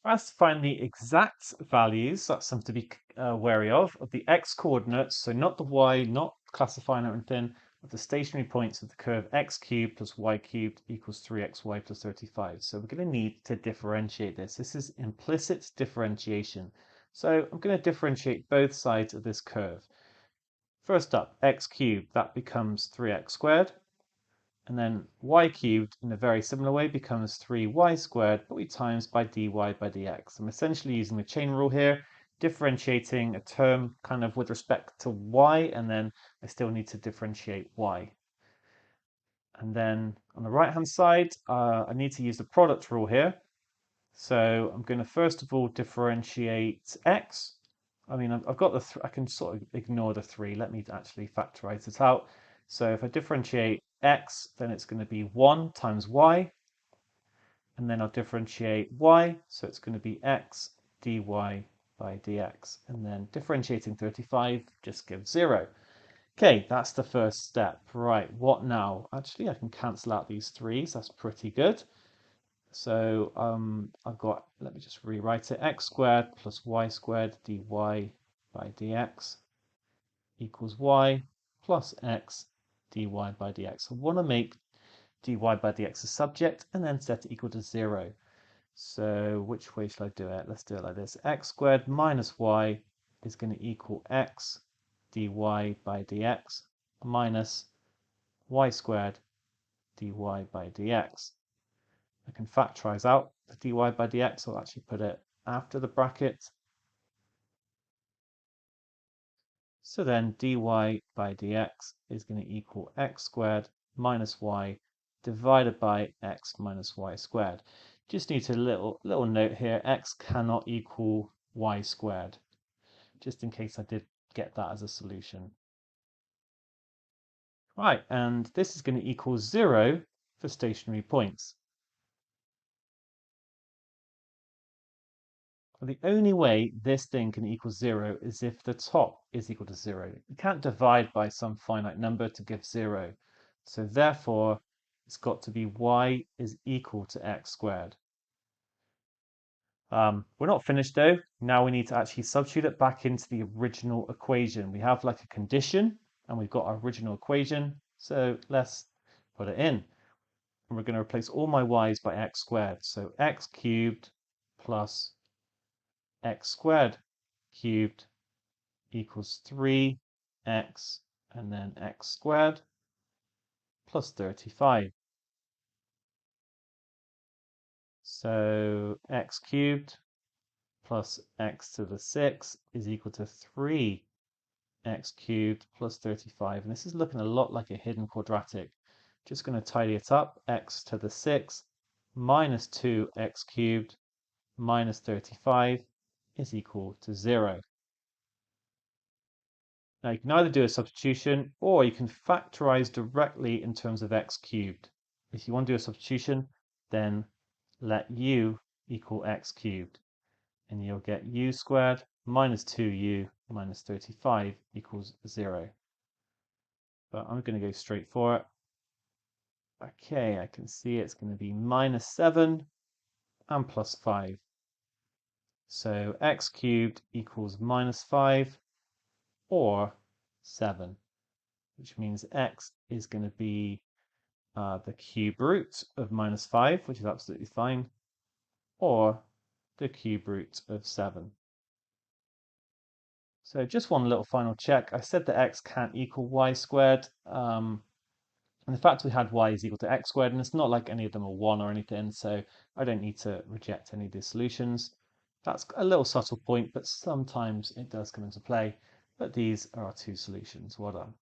For us to find the exact values, that's something to be wary of the x coordinates, so not the y, not classifying or anything, of the stationary points of the curve x cubed plus y cubed equals 3xy plus 35. So we're going to need to differentiate this. This is implicit differentiation. So I'm going to differentiate both sides of this curve. First up, x cubed, that becomes 3x squared. And then y cubed in a very similar way becomes 3y squared, but we times by dy by dx. I'm essentially using the chain rule here, differentiating a term kind of with respect to y, and then I still need to differentiate y. And then on the right hand side, I need to use the product rule here. So I'm going to first of all differentiate x. I mean, I've got the I can sort of ignore the 3. Let me actually factorize it out. So if I differentiate x, then it's going to be 1 times y. And then I'll differentiate y, so it's going to be x dy by dx. And then differentiating 35 just gives 0. Okay, that's the first step. Right, what now? Actually, I can cancel out these 3's. That's pretty good. So I've got, let me just rewrite it, x squared plus y squared dy by dx equals y plus x dy by dx. I want to make dy by dx a subject and then set it equal to 0. So which way should I do it? Let's do it like this. X squared minus y is going to equal x dy by dx minus y squared dy by dx. I can factorize out the dy by dx. I'll actually put it after the bracket. So then dy by dx is going to equal x squared minus y divided by x minus y squared. Just need a little note here, x cannot equal y squared, just in case I did get that as a solution. Right, and this is going to equal 0 for stationary points. The only way this thing can equal 0 is if the top is equal to 0. You can't divide by some finite number to give 0. So therefore, it's got to be y is equal to x squared. We're not finished though. Now we need to actually substitute it back into the original equation. We have like a condition and we've got our original equation. So let's put it in. And we're going to replace all my y's by x squared. So x cubed plus x squared cubed equals 3x and then x squared plus 35. So x cubed plus x to the 6 is equal to 3x cubed plus 35. And this is looking a lot like a hidden quadratic. Just going to tidy it up. X to the 6 minus 2x cubed minus 35 is equal to 0. Now you can either do a substitution or you can factorize directly in terms of x cubed. If you want to do a substitution, then let u equal x cubed. And you'll get u squared minus 2u minus 35 equals 0. But I'm going to go straight for it. Okay, I can see it's going to be minus 7 and plus 5. So x cubed equals minus 5 or 7, which means x is going to be the cube root of minus 5, which is absolutely fine, or the cube root of 7. So just one little final check. I said that x can't equal y squared. And the fact we had y is equal to x squared, and it's not like any of them are 1 or anything, so I don't need to reject any of these solutions. That's a little subtle point, but sometimes it does come into play. But these are our two solutions. Well done.